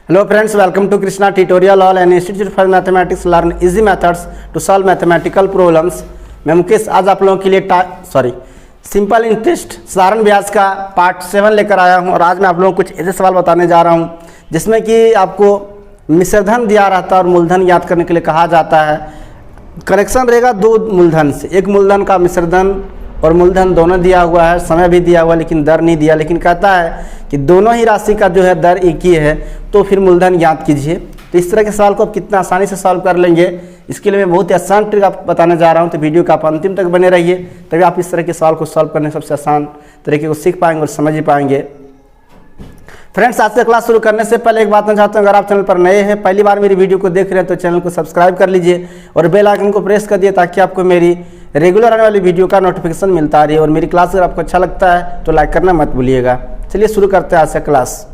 Hello friends, welcome to Krishna Tutorial All and Institute for Mathematics. Learn easy methods to solve mathematical problems. मैं मुकेश आज आप लोगों के लिए सिंपल इंटरेस्ट साधारण ब्याज का पार्ट 7 लेकर आया हूं और आज मैं आप लोगों को कुछ ऐसे सवाल बताने जा रहा हूं जिसमें कि आपको मिश्रधन दिया रहता है और मूलधन याद करने के लिए कहा जाता है। कनेक्शन रहेगा दो मूलधन से, एक मूलधन का मिश्रधन और मूलधन दोनों दिया हुआ है, समय भी दिया हुआ है लेकिन दर नहीं दिया, लेकिन कहता है कि दोनों ही राशि का जो है दर एक ही है तो फिर मूलधन याद कीजिए। तो इस तरह के सवाल को आप कितना आसानी से सॉल्व कर लेंगे, इसके लिए मैं बहुत ही आसान ट्रिक आपको बताने जा रहा हूं। तो वीडियो का आप अंतिम तक बने रहिए, तभी आप इस तरह के सवाल को सॉल्व करने सबसे आसान तरीके को सीख पाएंगे और समझ ही पाएंगे। फ्रेंड्स, आज से क्लास शुरू करने से पहले एक बात मैं चाहता हूँ, अगर आप चैनल पर नए हैं, पहली बार मेरी वीडियो को देख रहे हैं तो चैनल को सब्सक्राइब कर लीजिए और बेल आइकन को प्रेस कर दिए ताकि आपको मेरी रेगुलर आने वाली वीडियो का नोटिफिकेशन मिलता रहे। और मेरी क्लास अगर आपको अच्छा लगता है तो लाइक करना मत भूलिएगा। चलिए शुरू करते हैं आज से क्लास।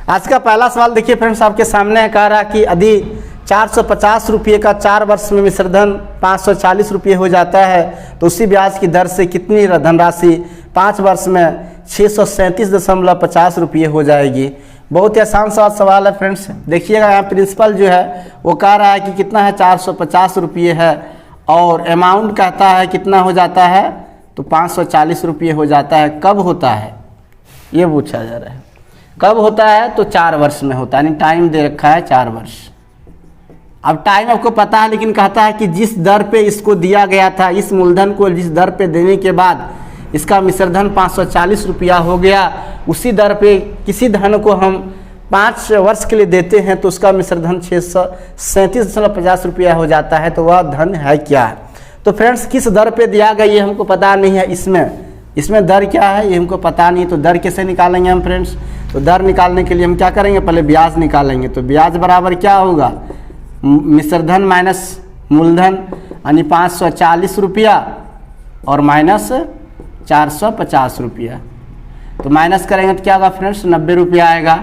आज का पहला सवाल देखिए फ्रेंड्स, आपके सामने है, कह रहा कि यदि 450 रुपये का 4 वर्ष में मिश्रधन 540 रुपये हो जाता है तो उसी ब्याज की दर से कितनी धनराशि 5 वर्ष में 637.50 रुपये हो जाएगी। बहुत ही आसान सवाल है फ्रेंड्स। देखिएगा यहाँ प्रिंसिपल जो है वो कह रहा है कि कितना है 450 रुपये है और अमाउंट कहता है कितना हो जाता है तो 540 रुपये हो जाता है। कब होता है ये पूछा जा रहा है, कब होता है तो 4 वर्ष में होता है, यानी टाइम दे रखा है 4 वर्ष। अब टाइम आपको पता है लेकिन कहता है कि जिस दर पे इसको दिया गया था, इस मूलधन को जिस दर पे देने के बाद इसका मिश्रधन 540 रुपया हो गया, उसी दर पे किसी धन को हम 5 वर्ष के लिए देते हैं तो उसका मिश्रधन 637.50 रुपया हो जाता है। तो वह धन है क्या? तो फ्रेंड्स, किस दर पे दिया गया ये हमको पता नहीं है। इसमें दर क्या है ये हमको पता नहीं, तो दर कैसे निकालेंगे हम फ्रेंड्स? तो दर निकालने के लिए हम क्या करेंगे, पहले ब्याज निकालेंगे। तो ब्याज बराबर क्या होगा, मिश्रधन माइनस मूलधन, यानी 540 रुपया और माइनस 450 रुपया। तो माइनस करेंगे तो क्या होगा फ्रेंड्स, 90 रुपया आएगा,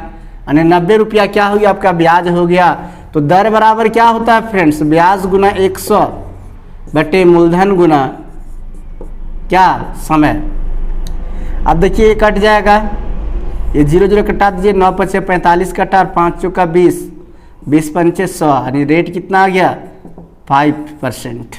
यानी 90 रुपया क्या हो गया आपका ब्याज हो गया। तो दर बराबर क्या होता है फ्रेंड्स, ब्याज गुना 100 बटे मूलधन गुना क्या समय। अब देखिए ये कट जाएगा, ये 0 0 कटा दीजिए, 9 5 45 कटा और 5 चौका 20, 20 5 100, यानी रेट कितना आ गया 5%।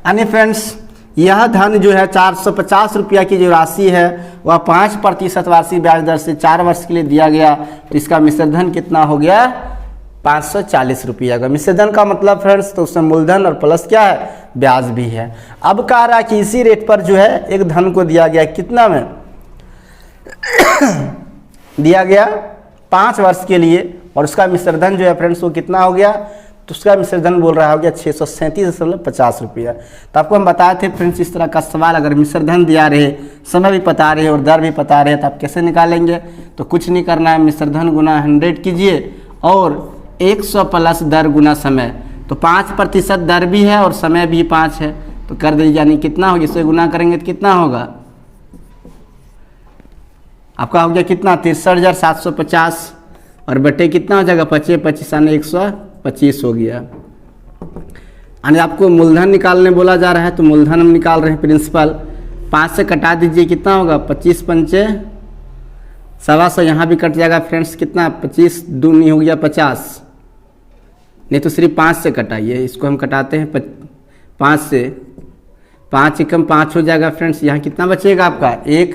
यानी फ्रेंड्स यह धन जो है 450 रुपया की जो राशि है वह 5% वार्षिक ब्याज दर से 4 वर्ष के लिए दिया गया। तो इसका मिश्रधन कितना हो गया 540 रुपया का। मिश्रधन का मतलब फ्रेंड्स तो उसमें मूलधन और प्लस क्या है ब्याज भी है। अब कह रहा है कि इसी रेट पर जो है एक धन को दिया गया, कितना में दिया गया 5 वर्ष के लिए, और उसका मिश्रधन जो है फ्रेंड्स वो कितना हो गया, तो उसका मिश्रधन बोल रहा हो गया 637.50 रुपया। तो आपको हम बताए थे फ्रेंड्स, इस तरह का सवाल अगर मिश्रधन दिया रहे, समय भी पता रहे और दर भी पता रहे तो आप कैसे निकालेंगे? तो कुछ नहीं करना है, मिश्रधन गुना 100 कीजिए और 100 प्लस दर गुना समय। तो 5% दर भी है और समय भी 5 है, तो कर दीजिए, यानी कितना होगा, इससे गुना करेंगे तो कितना होगा आपका हो गया कितना 63,750 और बटे कितना हो जाएगा 25 यानी 125 हो गया। यानी आपको मूलधन निकालने बोला जा रहा है तो मूलधन हम निकाल रहे हैं प्रिंसिपल। 5 से कटा दीजिए, कितना होगा 25 5 125, यहाँ भी कट जाएगा फ्रेंड्स, कितना 25 दूनी हो गया 50, नहीं तो सिर्फ 5 से कटाइए, इसको हम कटाते हैं 5 से, 5 एकम 5 हो जाएगा फ्रेंड्स। यहाँ कितना बचेगा आपका 1,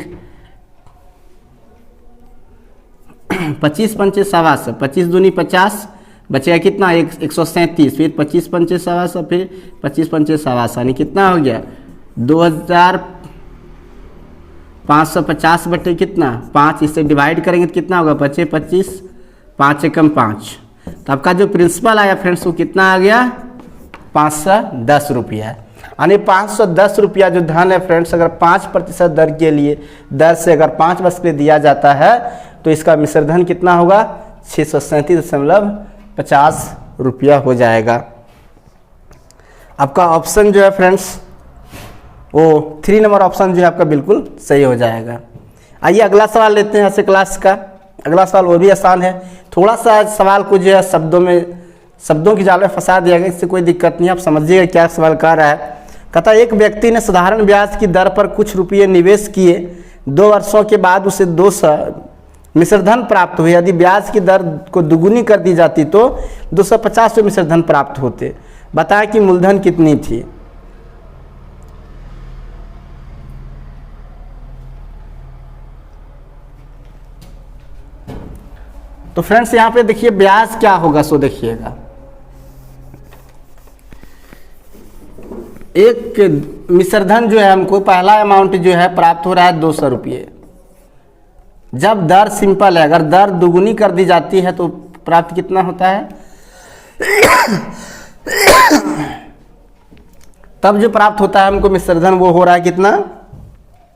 25 5 125, 25 दूनी 50, बचेगा कितना 137, फिर 25 5 125, फिर 25 5 125, यानी कितना हो गया 2550 बटे कितना 5, इससे डिवाइड करेंगे तो कितना होगा 25 25, 5 एकम 5। तो आपका जो प्रिंसिपल आया फ्रेंड्स वो कितना आ गया 510 रुपया। यानी 510 रुपया जो धन है फ्रेंड्स, अगर 5% दर के लिए, दर से अगर 5 वर्ष के लिए दिया जाता है तो इसका मिश्रधन कितना होगा 637.50 रुपया हो जाएगा। आपका ऑप्शन जो है फ्रेंड्स वो 3 नंबर ऑप्शन जो है आपका बिल्कुल सही हो जाएगा। आइए अगला सवाल लेते हैं ऐसे क्लास का। अगला सवाल वो भी आसान है, थोड़ा सा सवाल को जो है शब्दों की जाल में फंसा दिया गया, इससे कोई दिक्कत नहीं, आप समझिएगा क्या सवाल कर रहा है। कहता एक व्यक्ति ने साधारण ब्याज की दर पर कुछ रुपये निवेश किए, 2 वर्षों के बाद उसे मिश्रधन प्राप्त हुए। यदि ब्याज की दर को दुगुनी कर दी जाती तो 250 रुपये मिश्रधन प्राप्त होते। बताएं कि मूलधन कितनी थी। तो फ्रेंड्स यहाँ पे देखिए ब्याज क्या होगा, सो देखिएगा, एक मिश्रधन जो है हमको पहला अमाउंट जो है प्राप्त हो रहा है 200 रुपये। जब दर सिंपल है, अगर दर दुगुनी कर दी जाती है तो प्राप्त कितना होता है तब जो प्राप्त होता है हमको मिश्रधन वो हो रहा है कितना,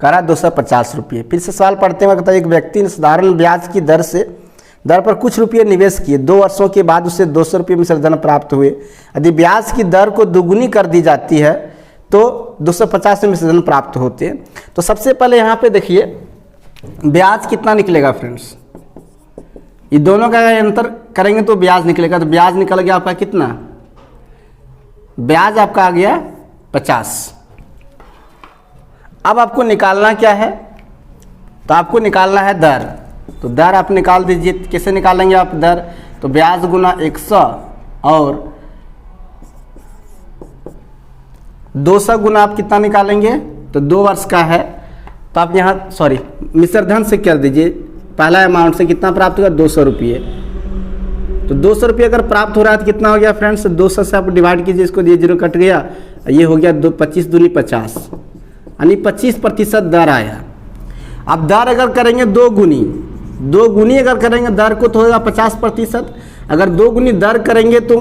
करा 250 रुपये। फिर से सवाल पढ़ते वक्त एक व्यक्ति ने साधारण ब्याज की दर पर कुछ रुपये निवेश किए। 2 वर्षों के बाद उसे 200 रुपये मिश्रधन प्राप्त हुए। यदि ब्याज की दर को दुगुनी कर दी जाती है तो 250 मिश्रधन प्राप्त होते हैं। तो सबसे पहले यहाँ पे देखिए ब्याज कितना निकलेगा फ्रेंड्स, ये दोनों का अंतर करेंगे तो ब्याज निकलेगा। तो ब्याज निकल गया आपका कितना, ब्याज आपका आ गया 50। अब आपको निकालना क्या है, तो आपको निकालना है दर। तो दर आप निकाल दीजिए। कैसे निकालेंगे आप दर, तो ब्याज गुना 100 और 200 गुना आप कितना निकालेंगे, तो 2 वर्ष का है तो आप यहाँ मिश्रधन से कर दीजिए। पहला अमाउंट से कितना प्राप्त होगा, 200 रुपये। तो 200 रुपये अगर प्राप्त हो रहा है तो कितना हो गया फ्रेंड्स, 200 से आप डिवाइड कीजिए, इसको ये 0 कट गया, ये हो गया 25 दूनी 50, यानी 25% दर आया। अब दर अगर करेंगे 2 गुनी अगर करेंगे दर को तो होगा 50%। अगर 2 गुनी दर करेंगे तो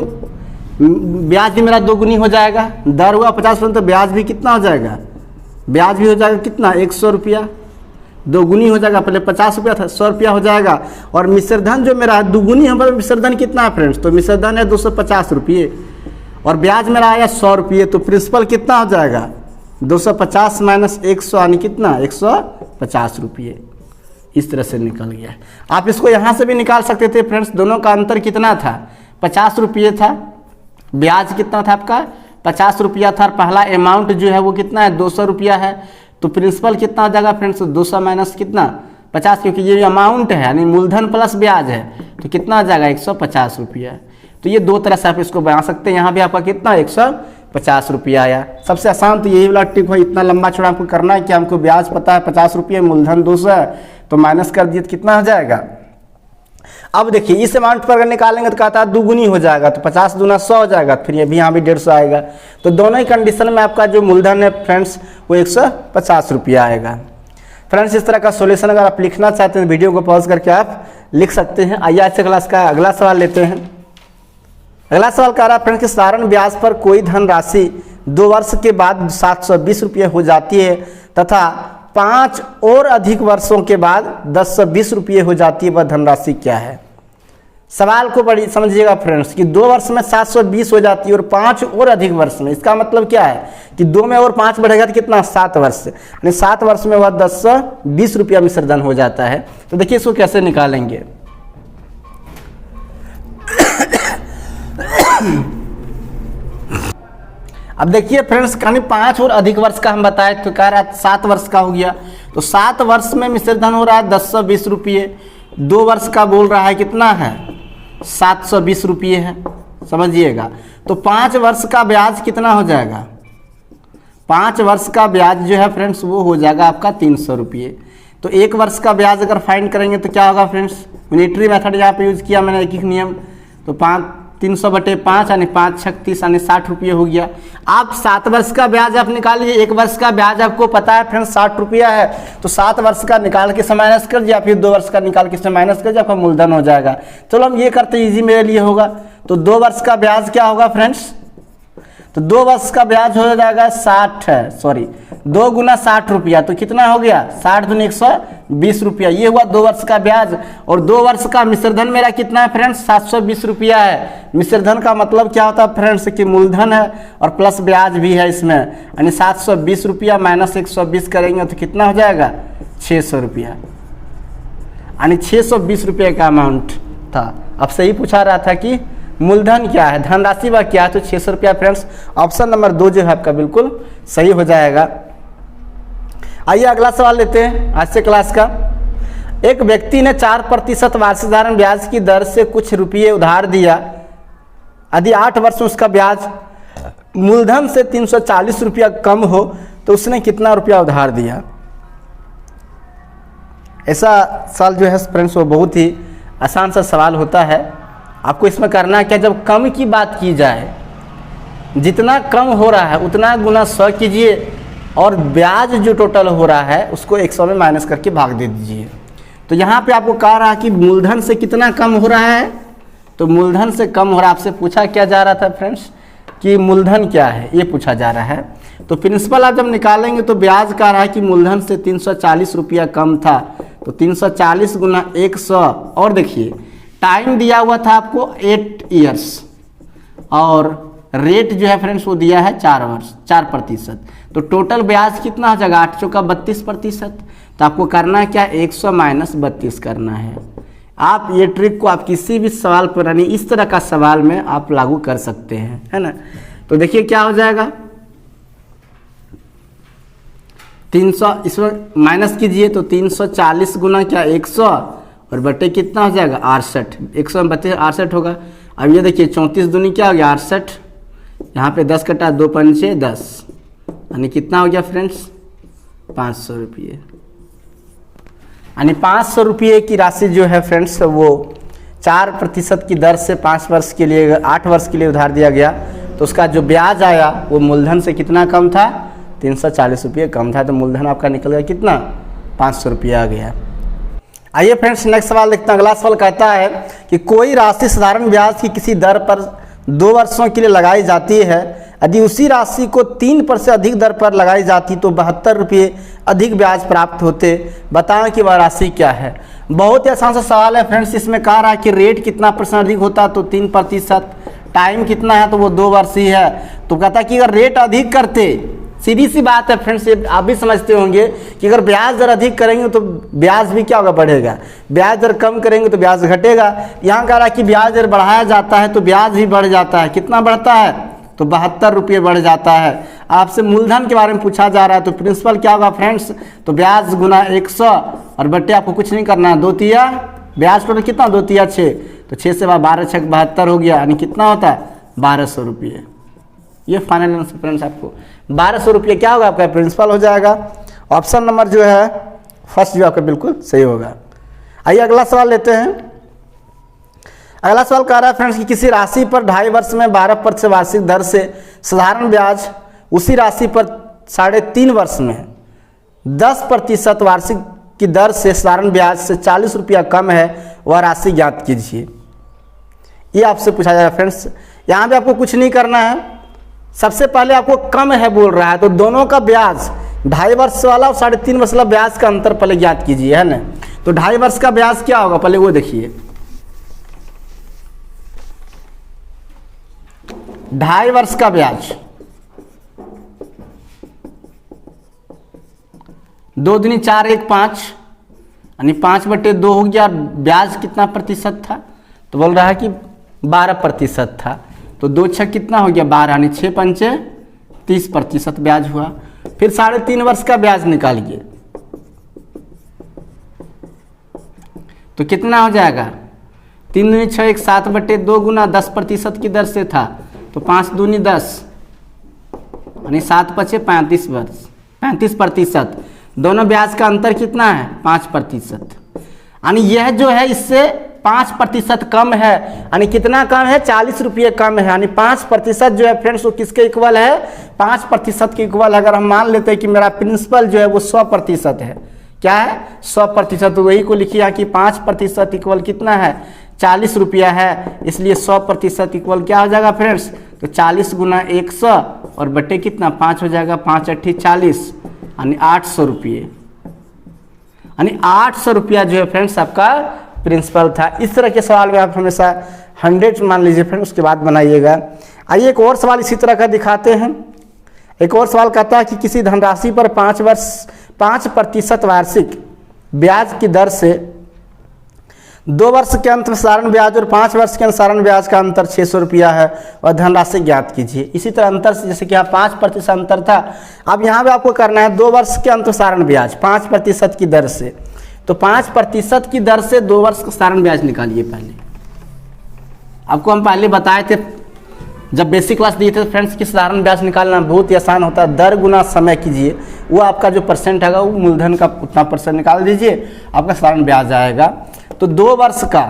ब्याज भी मेरा 2 गुनी हो जाएगा। दर हुआ 50% तो ब्याज भी कितना हो जाएगा, ब्याज भी हो जाएगा कितना, 100 रुपया। 2 गुनी हो जाएगा, पहले 50 रुपया था, 100 रुपया हो जाएगा। और मिश्रधन जो मेरा है दुगुनी, हमारा मिश्रधन कितना है फ्रेंड्स, तो मिश्रधन है 250 रुपये और ब्याज मेरा आया 100 रुपये। तो प्रिंसिपल कितना हो जाएगा, 250 माइनस 100 यानी कितना, 150 रुपये। इस तरह से निकल गया। आप इसको यहाँ से भी निकाल सकते थे फ्रेंड्स। दोनों का अंतर कितना था, 50 रुपये था। ब्याज कितना था आपका, 50 रुपया था। पहला अमाउंट जो है वो कितना है, 200 रुपया है। तो प्रिंसिपल कितना हो जाएगा फ्रेंड्स, 200 माइनस कितना, 50, क्योंकि ये अमाउंट है यानी मूलधन प्लस ब्याज है तो कितना आ जाएगा, 150 रुपया। तो ये 2 तरह से आप इसको बना सकते हैं। यहाँ भी आपका कितना, 150 रुपया आया। सबसे आसान तो यही वाला टिप है। इतना लंबा चौड़ा आपको करना है कि हमको ब्याज पता है 50 रुपये, मूलधन 200 है, तो माइनस कर दिए तो कितना हो जाएगा। अब देखिए इस अमाउंट पर अगर निकालेंगे तो कहता है दुगुनी हो जाएगा, तो 50 दूना 100 हो जाएगा, फिर ये भी यहाँ भी 150 आएगा। तो दोनों ही कंडीशन में आपका जो मूलधन है फ्रेंड्स वो 150 रुपया आएगा। फ्रेंड्स इस तरह का सॉल्यूशन अगर आप लिखना चाहते हैं वीडियो को पॉज करके आप लिख सकते हैं। आइए आज से क्लास का अगला सवाल लेते हैं। अगला सवाल कह रहा है फ्रेंड्स कि साधारण ब्याज पर कोई धनराशि 2 वर्ष के बाद 720 रुपये हो जाती है तथा 5 और अधिक वर्षों के बाद 1020 रुपये हो जाती है, वह धनराशि क्या है। सवाल को बड़ी समझिएगा फ्रेंड्स कि 2 वर्ष में 720 हो जाती है और 5 और अधिक वर्ष में, इसका मतलब क्या है कि 2 में और 5 बढ़ेगा तो कितना, 7 वर्ष, यानी 7 वर्ष में वह 1020 रुपया मिश्रधन हो जाता है। तो देखिए इसको कैसे निकालेंगे। अब देखिए फ्रेंड्स कहीं 5 और अधिक वर्ष का हम बताए तो कह रहा है 7 वर्ष का हो गया। तो 7 वर्ष में मिश्रधन हो रहा है 1020 रुपये। 2 वर्ष का बोल रहा है कितना है, 720 रुपये है, समझिएगा। तो 5 वर्ष का ब्याज कितना हो जाएगा, 5 वर्ष का ब्याज जो है फ्रेंड्स वो हो जाएगा आपका 300 रुपये। तो 1 वर्ष का ब्याज अगर फाइंड करेंगे तो क्या होगा फ्रेंड्स, यूनिटरी मेथड यहाँ पे यूज किया मैंने, एक नियम। तो 300/5 यानी 5 × 36 यानी 60 रुपये हो गया। आप 7 वर्ष का ब्याज आप निकालिए। 1 वर्ष का ब्याज आपको पता है फ्रेंड्स 60 रुपया है, तो 7 वर्ष का निकाल के से माइनस कर दिया, फिर 2 वर्ष का निकाल के से माइनस कर दिया, आपका मूलधन हो जाएगा। चलो हम ये करते इजी मेरे लिए होगा। तो 2 वर्ष का ब्याज क्या होगा फ्रेंड्स, तो 2 वर्ष का ब्याज हो जाएगा 2 गुना 60 रुपया, तो कितना हो गया, 60 दूनी 120 रुपया। ये हुआ 2 वर्ष का ब्याज। और 2 वर्ष का मिश्रधन मेरा कितना है फ्रेंड्स, 720 रुपया है। मिश्रधन का मतलब क्या होता है फ्रेंड्स कि मूलधन है और प्लस ब्याज भी है इसमें, यानी 720 रुपया माइनस 120 करेंगे तो कितना हो जाएगा, 600 रुपया, यानी 620 रुपये का अमाउंट था। अब सही पूछा रहा था कि मूलधन क्या है, धनराशि वह क्या है, तो 600 रुपया फ्रेंड्स ऑप्शन नंबर 2 जो है आपका बिल्कुल सही हो जाएगा। आइए अगला सवाल लेते हैं आज से क्लास का। एक व्यक्ति ने 4% वार्षिक साधारण ब्याज की दर से कुछ रुपये उधार दिया। यदि 8 वर्ष में उसका ब्याज मूलधन से 340 रुपया कम हो तो उसने कितना रुपया उधार दिया। ऐसा सवाल जो है फ्रेंड्स वो बहुत ही आसान सा सवाल होता है। आपको इसमें करना क्या, जब कम की बात की जाए, जितना कम हो रहा है उतना गुना 100 कीजिए और ब्याज जो टोटल हो रहा है उसको 100 में माइनस करके भाग दे दीजिए। तो यहाँ पे आपको कह रहा है कि मूलधन से कितना कम हो रहा है, तो मूलधन से कम हो रहा है। आपसे पूछा क्या जा रहा था फ्रेंड्स कि मूलधन क्या है, ये पूछा जा रहा है। तो प्रिंसिपल आप जब निकालेंगे तो ब्याज कह रहा है कि मूलधन से 340 रुपया कम था, तो 340 गुना 100, और देखिए टाइम दिया हुआ था आपको 8 ईयर्स और रेट जो है फ्रेंड्स वो दिया है 4 वर्ष 4%। तो टोटल ब्याज कितना हो जाएगा, 8 चौका 32%। तो आपको करना है क्या, 100 माइनस 32 करना है। आप ये ट्रिक को आप किसी भी सवाल पर, यानी इस तरह का सवाल में आप लागू कर सकते हैं, है ना। तो देखिए क्या हो जाएगा, 300 इसमें माइनस कीजिए तो 340 गुना क्या 100 और बटे कितना हो जाएगा 68, 100 में 32 68 होगा। अब ये देखिए 34 दूनी क्या हो गया 68, यहाँ पे 10 कटा 2 पंचे 10, यानी कितना हो गया फ्रेंड्स 500 रुपये। यानी 500 रुपये की राशि जो है फ्रेंड्स वो 4% की दर से 5 वर्ष के लिए 8 वर्ष के लिए उधार दिया गया। तो उसका जो ब्याज आया वो मूलधन से कितना कम था, 340 रुपये कम था। तो मूलधन आपका निकल गया कितना, 500 रुपया आ गया। आइए फ्रेंड्स नेक्स्ट सवाल देखते हैं। अगला सवाल कहता है कि कोई राशि साधारण ब्याज की किसी दर पर 2 वर्षों के लिए लगाई जाती है। यदि उसी राशि को 3% से अधिक दर पर लगाई जाती तो 72 रुपये अधिक ब्याज प्राप्त होते। बताएं कि वह राशि क्या है। बहुत ही आसान सा सवाल है फ्रेंड्स। इसमें कह रहा है कि रेट कितना % अधिक होता तो 3%, टाइम कितना है तो वो 2 वर्ष ही है। तो कहता है कि अगर रेट अधिक करते, सीधी सी बात है फ्रेंड्स, ये आप भी समझते होंगे कि अगर ब्याज दर अधिक करेंगे तो ब्याज भी क्या होगा, बढ़ेगा। ब्याज दर कम करेंगे तो ब्याज घटेगा। यहाँ कह रहा है कि ब्याज दर बढ़ाया जाता है तो ब्याज भी बढ़ जाता है। कितना बढ़ता है, तो 72 रुपये बढ़ जाता है। आपसे मूलधन के बारे में पूछा जा रहा है तो प्रिंसिपल क्या होगा फ्रेंड्स, तो ब्याज गुना 100 और बट्टे आपको कुछ नहीं करना है, 2 तिया ब्याज टोटल कितना 2 तिया 6, तो 6 से 12 6 72 हो गया, यानी कितना होता है 1200 रुपये। ये फाइनल आंसर फ्रेंड्स आपको 1200 रुपये क्या होगा आपका प्रिंसिपल हो जाएगा। ऑप्शन नंबर जो है फर्स्ट जो आपका बिल्कुल सही होगा। आइए अगला सवाल लेते हैं। अगला सवाल कह रहा है फ्रेंड्स कि किसी राशि पर 2.5 वर्ष में 12% वार्षिक दर से साधारण ब्याज उसी राशि पर 3.5 वर्ष में 10% वार्षिक की दर से साधारण ब्याज से 40 रुपया कम है, वह राशि ज्ञात कीजिए। ये आपसे पूछा जाएगा फ्रेंड्स। यहाँ पे आपको कुछ नहीं करना है। सबसे पहले आपको कम है बोल रहा है तो दोनों का ब्याज 2.5 वर्ष वाला और 3.5 वर्ष वाला ब्याज का अंतर पहले ज्ञात कीजिए, है ना। तो 2.5 वर्ष का ब्याज क्या होगा पहले वो देखिए। 2.5 वर्ष का ब्याज 2 दूनी 4 1 5, यानी 5/2 हो गया। ब्याज कितना प्रतिशत था, तो बोल रहा है कि 12% था। तो 2 6 कितना हो गया 12, यानी 6 पंचे 30% ब्याज हुआ। फिर 3.5 वर्ष का ब्याज निकालिए तो कितना हो जाएगा 3 दूनी 6 1 7/2 गुना 10% की दर से था, तो 5 दूनी 10, यानी 7 5 35 वर्ष 35%। दोनों ब्याज का अंतर कितना है 5%, यानी यह जो है इससे 5% कम है। यानी कितना कम है 40 रुपये कम है। यानी 5% जो है फ्रेंड्स वो किसके इक्वल है 5% के इक्वल। अगर हम मान लेते हैं कि मेरा प्रिंसिपल जो है वो 100% है, क्या है 100%, तो वही को लिखिए कि 5% इक्वल कितना है 40 रुपया है। इसलिए 100% इक्वल क्या हो जाएगा फ्रेंड्स, तो 40 गुना 100 और बटे कितना 5 हो जाएगा, 5 8 40, यानी 800 रुपये। यानी 800 रुपया जो है फ्रेंड्स आपका प्रिंसिपल था। इस तरह के सवाल में आप हमेशा 100 मान लीजिए फ्रेंड्स, उसके बाद बनाइएगा। आइए एक और सवाल इसी तरह का दिखाते हैं। एक और सवाल कहता है कि किसी धनराशि पर 5% वार्षिक ब्याज की दर से 2 वर्ष के अंत में साधारण ब्याज और 5 वर्ष के साधारण ब्याज का अंतर 600 रुपया है और धनराशि ज्ञात कीजिए। इसी तरह अंतर से जैसे कि यहाँ 5% अंतर था, अब यहाँ पे आपको करना है 2 वर्ष के अंत साधारण ब्याज 5% की दर से, तो 5% की दर से 2 वर्ष का साधारण ब्याज निकालिए। पहले आपको हम पहले बताए थे जब बेसिक क्लास दिए थे फ्रेंड्स कि साधारण ब्याज निकालना बहुत ही आसान होता है। दर गुना समय कीजिए, वो आपका जो परसेंट है वो मूलधन का उतना परसेंट निकाल दीजिए, आपका साधारण ब्याज आएगा। तो 2 वर्ष का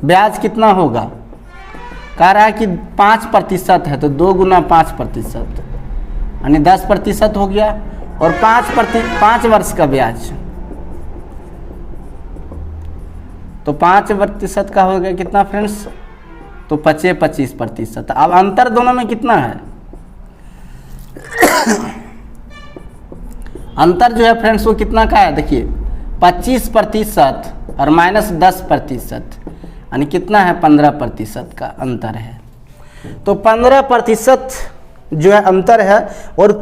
ब्याज कितना होगा, कह रहा है कि 5% है, तो 2 गुना 5% यानी 10% हो गया। और 5 वर्ष का ब्याज तो 5% का हो गया कितना फ्रेंड्स, तो 25%। अब अंतर दोनों में कितना है, अंतर जो है फ्रेंड्स वो कितना का है, देखिए 25% और -10% यानी कितना है, 15% का अंतर है। तो 15% जो है अंतर है, और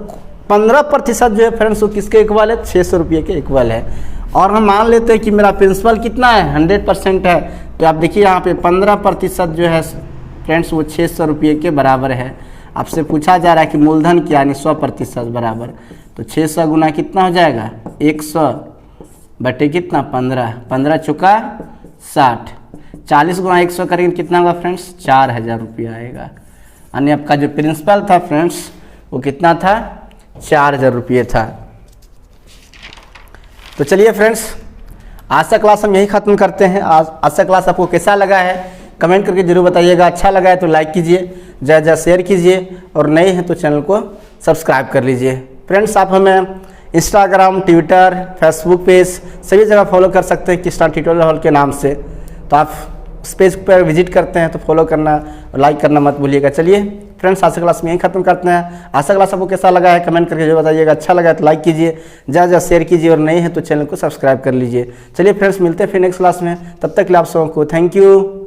15% जो है फ्रेंड्स वो किसके इक्वल है, 600 रुपये के इक्वल है। और हम मान लेते हैं कि मेरा प्रिंसिपल कितना है, 100% है, तो आप देखिए यहाँ पे 15% जो है फ्रेंड्स वो 600 रुपये के बराबर है। आपसे पूछा जा रहा है कि मूलधन क्या, यानी 100% बराबर, तो 600 गुना कितना हो जाएगा, 100 बटे कितना 15 चुका 60, 40 गुना 100 करेंगे कितना होगा फ्रेंड्स, 4000 रुपया आएगा। यानी आपका जो प्रिंसिपल था फ्रेंड्स वो कितना था, 4000 रुपये था। तो चलिए फ्रेंड्स आज का क्लास हम यही ख़त्म करते हैं। आज का क्लास आपको कैसा लगा है कमेंट करके जरूर बताइएगा। अच्छा लगा है तो लाइक कीजिए, ज़्यादा ज़्यादा शेयर कीजिए, और नए हैं तो चैनल को सब्सक्राइब कर लीजिए। फ्रेंड्स आप हमें इंस्टाग्राम, ट्विटर, फेसबुक पेज सभी जगह फॉलो कर सकते हैं कृष्णा ट्यूटोरियल हॉल के नाम से। तो आप उस पेज पर विजिट करते हैं तो फॉलो करना और लाइक करना मत भूलिएगा। चलिए फ्रेंड्स आज का क्लास में यही खत्म करते हैं। आज का क्लास आपको कैसा लगा है कमेंट करके जरूर बताइएगा। अच्छा लगा है तो लाइक कीजिए, ज़्यादा ज़्यादा शेयर कीजिए, और नए हैं तो चैनल को सब्सक्राइब कर लीजिए। चलिए फ्रेंड्स मिलते हैं फिर नेक्स्ट क्लास में, तब तक के लिए आप सबको थैंक यू।